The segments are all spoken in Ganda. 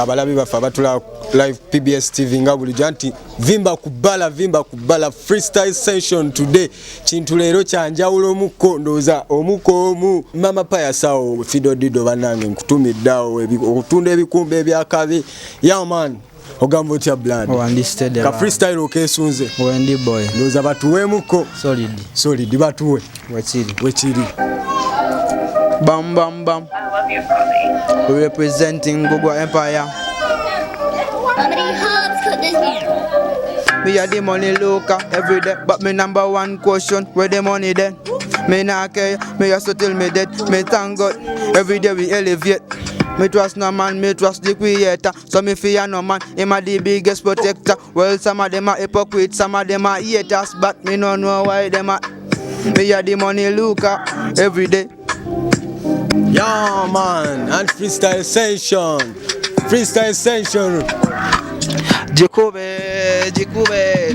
abalabi baffe abatula live PBS TV nga bulijjo nti vimba kubala freestyle session today kintu leero kyanjawulo omukko ndooza omukko omu mama payasawo Fido Dido banange nkutumiddeawo okutunda ebikumbe ebyakabi man ogamba otya blood ka freestyle okesunze wendi boy ndooza batuweemuko solid batuwe wekiri bam bam bam we representing Gugwa Empire. How many hugs could this be? Me a the money looker every day, but me number one question, where the money then? Me not care, me just to till me dead. Me thank God, every day we elevate. Me trust no man, me trust the creator. So me fear no man, him a the biggest protector. Well, some of them are hypocrites, some of them are haters, but me no know why them are. Me a the money looker every day. Yeah man, and freestyle session. Jacobe,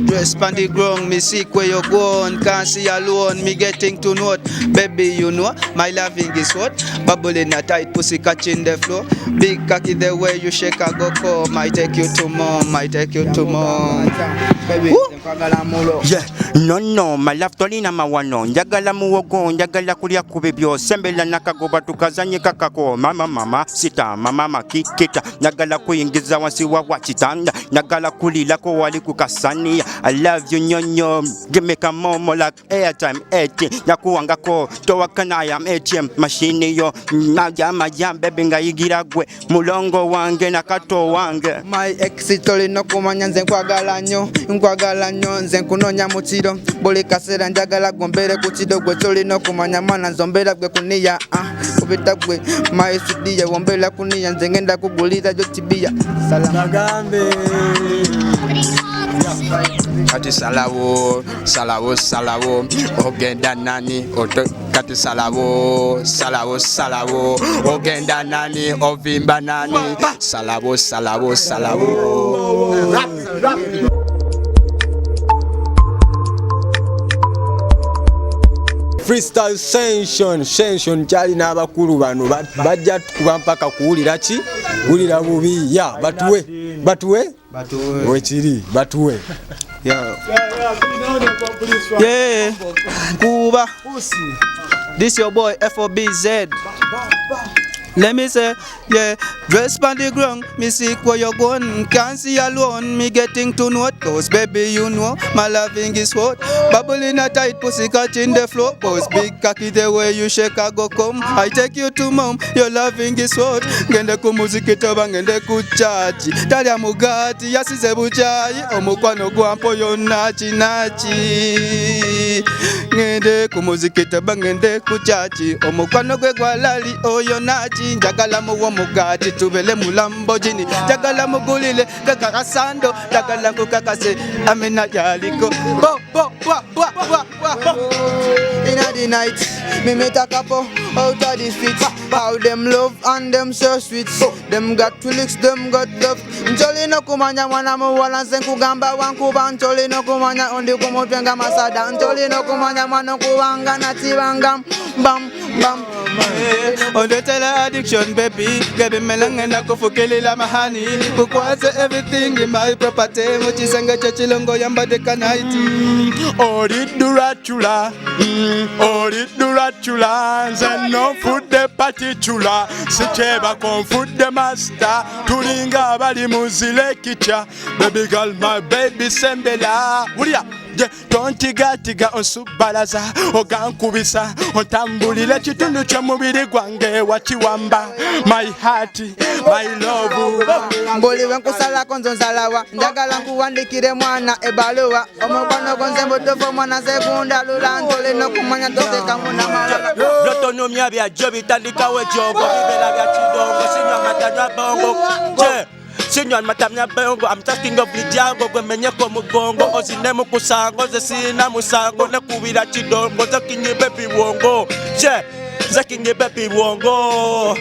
dress pan the ground, me seek where you're going, can't see alone, me getting to note, baby you know, my loving is what, bubbling a tight pussy catching the floor, big cocky the way you shake I go come, I take you to mom, baby. Yeah, no, my love tolina mawano, njagala muwogo, njagala kulia kubebyo, sembela nakagoba tukazanye kakako, mama, sita, mama kita, njagala kuyingiza wansi wa wachitanda, njagala kulila ko wali kukasania, I love you nyonyo, give me a momo like airtime, 80, nyakuwanga ko, towa kanaya ATM, machine yo, majam, baby nga yigiragwe, mulongo wange nakato wange. My exit tolino kumanya nze nkwagala nnyo nze nkunonya mutiro buli kaseera njagala gombere ku kido gwe tolina okumanya mwana nzombera gwe kuniya kubita gwe maesidiya wombera kuniya nze ngenda kugulira gyo tibiya salagambe kati salawo ogenda nani oto kati salawo ogenda nani ovimba nani salawo rap. Freestyle session kyali n'abakulu bano bajja kuba mpaka kuwulira ki wulira bubi ya batuwe wekiri batuwe yeah Kuba this your boy FOBZ. Let me say, yeah, dress on the ground, me seek where you're going, can't see alone, me getting to know it, cause baby you know, my loving is hot, bubbling a tight pussy catching the floor, cause big cocky the way you shake I go come, I take you to mom, your loving is hot, ngende kumuzikitoba ngende kuchachi, talia mugati, yasize buchai, omukwano gwampo yo nachi, ngende kumuzikitoba ngende kuchachi, omukwano gwe gwalali oyo nachi, njagala muwo mugati tubele mulambojini njagala mugulile kakasando njagala kukakase amena yaliko in the night me meet a couple out of the streets how them love and them so sweet them got Felix them got love njoli no kumanya mwana muwala nkugamba wankuba njoli no kumanya ondi kumutwenga masada njoli no kumanya mwana kuwanga natibanga bam on the tele addiction baby melanga na kufukelela mahani kukwaza everything in my property muchisanga chachilongo yamba de kanaiti Oridura nze no food the party chula sicheba kon food the master tulinga abali muzile kicha baby girl my baby sembela wulia tontiga onsubalaza ogankubisa ontambulira kitundu ky'omubiri gwange wakiwamba my heart my love mbuli wenkusalako nzonsalawa njagala nkuwandikire mwana ebaluwa omukwano gonze mutufu mwana segunda lulantole nokumanya tokeka muna malala byotonomya byajjo bitandikawo ejogo bibera bya kidongo sinywa matanywa bongo Sinywa matamnya bongo, I'm talking of lijango gwe menyeko mugongo ozine mukusango ze sina musango nekubira kidongo ze kinyi baby wongo zakinge baby wongo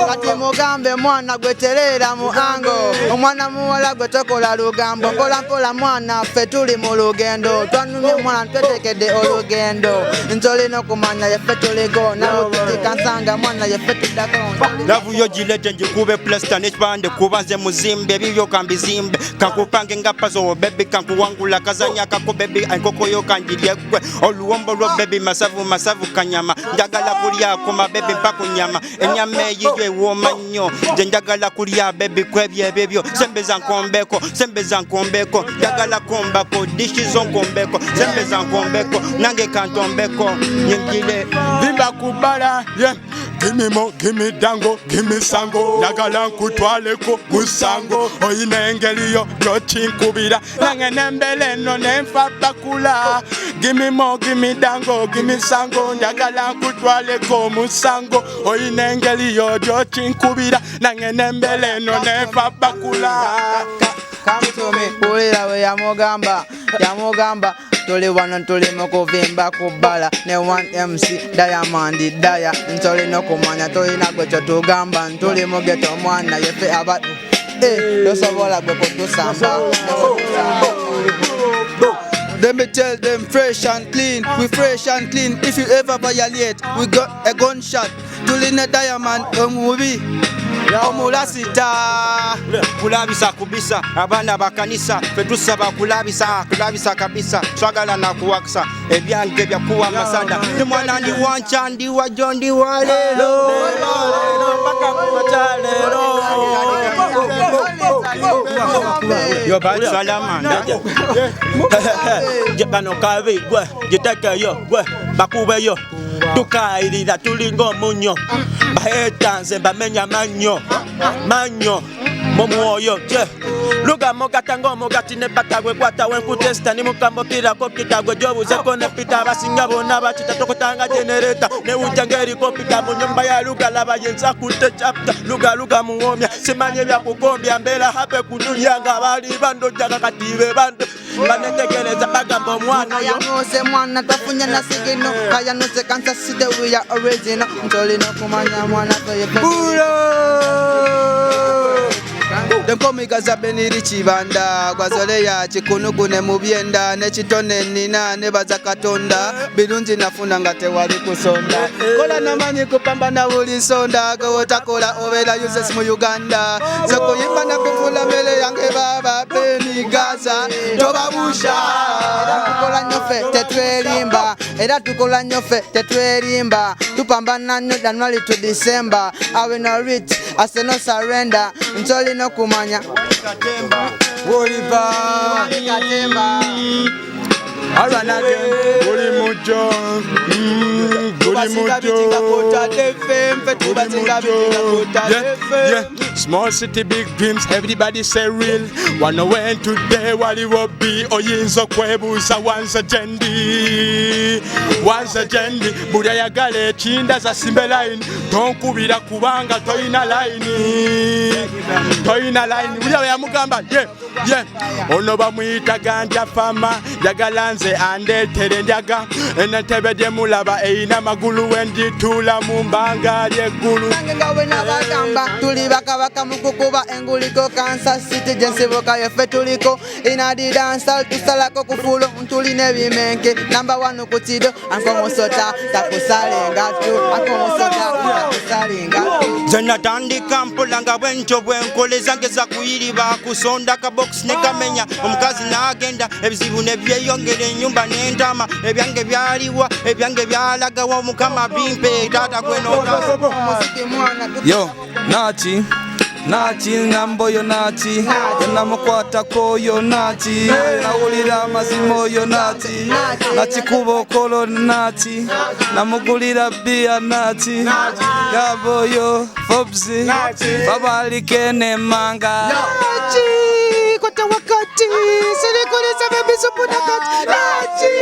kati mugambe mwana gweterera mu ango omwana muwala gwe tokola lugambo mpola mpola mwana ffe tuli mu lugendo twanumye mwana twetekedde olugendo ntolina okumanya yeffe tuligo nawe kitikansanga mwana yeffe tuddako lavu yo gilete njikube plasta nekipande kuba nze muzimbe ebibyo kambizimbe kankupange nga pazo bebi kankuwangula kazanya kako bebi enkoko yo kanjirye gwe oluwombo lwo bebi masavu kanyama njagala kulya kuma bebi mpaka nyama enyama eyiyo ewooma nnyo nze njagala kulya bebi kwebyo ebyo sembeza nkombeko njagala kombako dishi zo nkombeko sembeza nkombeko nange kantombeko nyingile vimba kubala yeah. Gimme mo, gimme dango, gimme sango Nagala nkutwaleko musango Oyina engeli yo, yo chinkubira Nange nembele no nemfa bakula Gimme mo, gimme dango, gimme sango Nagala nkutwaleko musango Oyina engeli yo, yo chinkubira Nange nembele no nemfa bakula Come to me, pulira we yamugamba tuli wano tuli mukuvimba kubala ne 1MC Diamond Daya ntolina okumanya tolina gwe kyotugamba ntuli mugeto mwana yefe aba tosobola gwe kutusamba. Let me tell them fresh and clean, we fresh and clean. If you ever violate, we got a gunshot. Tulina Diamond omubi omulasita kulabisa kubisa abana bakanisa fetusaba kulabisa kabisa swagala na kuwaksa ebyange byakuwa masanda ni mwana ndi wancha ndi wa jondi walelo paka kuchalero yo bali salama jebano kavi gwe jiteke yo gwe bakube yo tukairira tulingo munyo bahetanze bamenya manyo momuoyo je luga mogatango mogatine patagwe kwata wenkutesta ni mukambo pira ko kitagwe jobuze kone pita basinga bona bachita tokotanga generator ne ujangeri ko pita mu nyumba ya luga laba yenza kute chapter luga muomya simanye bya kugombya mbela hape kudunya nga bali bando jaga kative bando banetegereza bagambo mwana yo yanose mwana tafunya na sigino kayanose kansa side we are original ntolina kumanya mwana toye Dem komi gazabeni richibanda gwazole ya chikunugune mubyenda ne chitone nina ne bazakatonda birunji nafuna ngate wali kusonda kola namanyi kupambana buli sonda go takola obera uses mu Uganda zako yimba na kufula mbele yange baba beni gaza tobabusha tukola nyofe tetwerimba tupambana nyo January to December I will not reach I say no surrender ntoli no kumanya Woliva Arana Guli Mujo Yeah, small city, big dreams, everybody say real. Wanna win today, what it will be. Oyinzo kwebuza once a jendi Budaya gale, chinda za simbe line. Tonkubira kubanga, toina line. Uya ya mugamba, yeah. Onoba muita ganja fama, jagalanze ande terenjaga. Enatebe de mulaba, eina magulu wendi tula mumbanga lyegulu. Tuli baka mukukuba enguliko Kansas City jensiboka yefe tuliko inadi dancehall tusalako kufulo ntuli nebimenke number 1 kutido ankomusota takusalenga Zena tandika mpulanga bwencho bwenkole zange za kuyiriba kusonda ka box ne kamenya omukazi nagenda ebizibu ne byeyongere nyumba n'entama ebyange byaliwa ebyange byalagawa mukama bimpe tata kwenota yo Nachi ngambo yo nachi namukwata koyo nachi nawulira mazimo yo nachi kubokolo nachi namugulira bia nachi gaboyo fobzi babalikene manga nachi kwata wakati silikulisa bebisu punakati nachi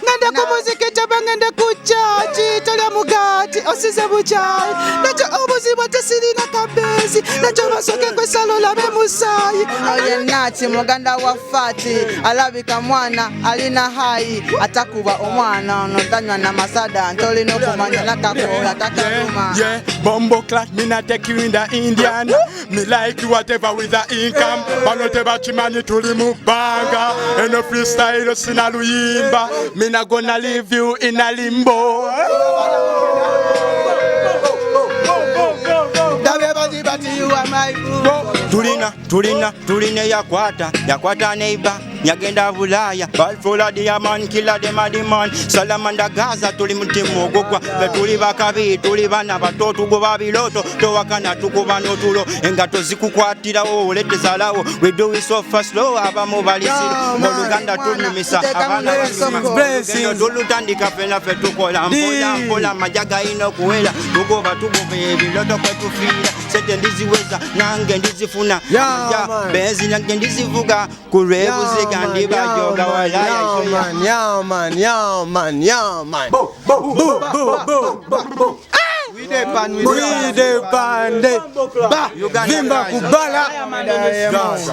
ngenda kumuziki tabangenda kuchachi tolya mugati osize buchai nacho obuzibu tesirina kabezi mugezi nakyo basoke kwesalo labe musayi oye nati muganda wa fati alabika mwana alina hai atakuba omwana ono tanywa na masada ntolina okumanya nakakola takaluma Yeah, Bombo Clack, me not take you in the Indian. Me like you whatever with the income. But whatever chimani tuli mubanga. And no freestyle sina luyimba. Me not gonna leave you in a limbo. Tulina yakwata neighbor nyagenda bulaya balfola diamond killer dem demand salamanda gaza tuli mutimu ogogwa betuli bakabi tuli bana bato tugoba biloto towakana tukuba notulo engato zikukwatira olete zalawo we do it so fast slow abamu balisiro mu Luganda tunyumisa abana basima dolutandika fena fe tukola mpola majaga ino kuwela tugoba ebiloto kwetufira sete ndiziweza nange ndizifuna benzi nange ndizivuga kurebuze kandi bajoga walaya Yeah man. We the band. Vimba kubala.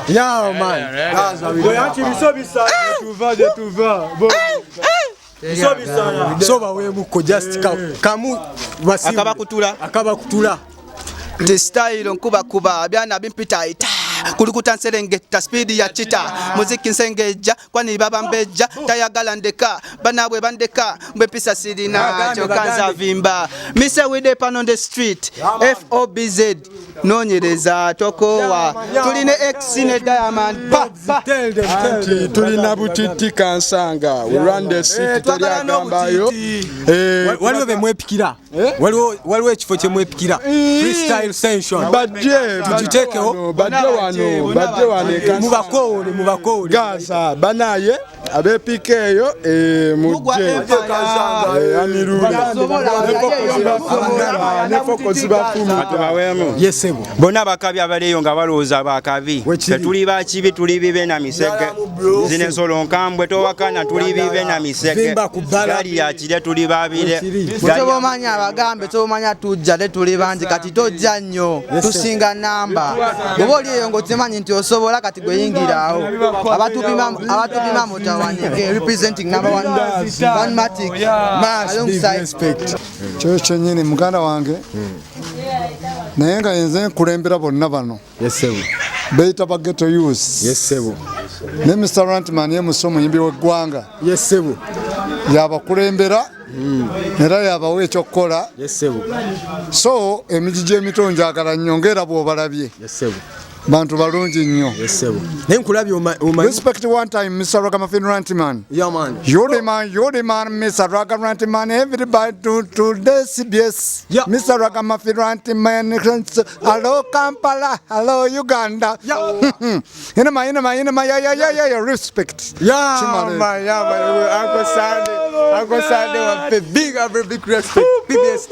Yeah man. Soba we muko just kamu akaba kutula the style nkuba abyana bimpita ita kulikuta nserengeta speed ya chita muziki nsengeja kwani baba mbeja tayagala ndeka banabwe bandeka mbepisa sirina chokanza vimba mise with the pan on the street FOBZ nonyereza tokowa tuline X ne Diamond tell them Tulina butiti kansanga. We run the city. Teliagambayo. waliwo bemwepikira waliwo ekifo kyemwepikira freestyle session Badje tugitekewo badje wano mubakowole Gaza banaye abepikeyo mujje amirula nefokozi bafuma tubawemu yesebo bona bakabi abaleyo nga balooza bakabi tuli bakibi tuli bibe na misege zine solo nkambwe towakana tuli bibe na misege gali ya kire tuli babire tobomanya abagambe tobomanya tujja tuli bangi kati tojja nnyo tusinga namba bwoba oli eyo ng'okimanyi nti osobola kati gweyingiraawo abatupima mutawanike representing number one matic alongside kyo kyennyini muganda wange naye nga yenze nkulembera bonna bano beyita ba ghetto youth ne Mr. Rantman ye muso muyimbi w'eggwanga yabakulembera era yabawa ekyokukola so emijiji emito njagala nnyo ng'era bw'obalabye bantu balungi nnyo respect one time Mr. Ragamuffin Rantman you're the man Mr. Ragamuffin Rantman everybody to the CBS Mr. Ragamuffin Rantman hello Kampala hello Uganda inama yeah respect Uncle Sandy big respect PBS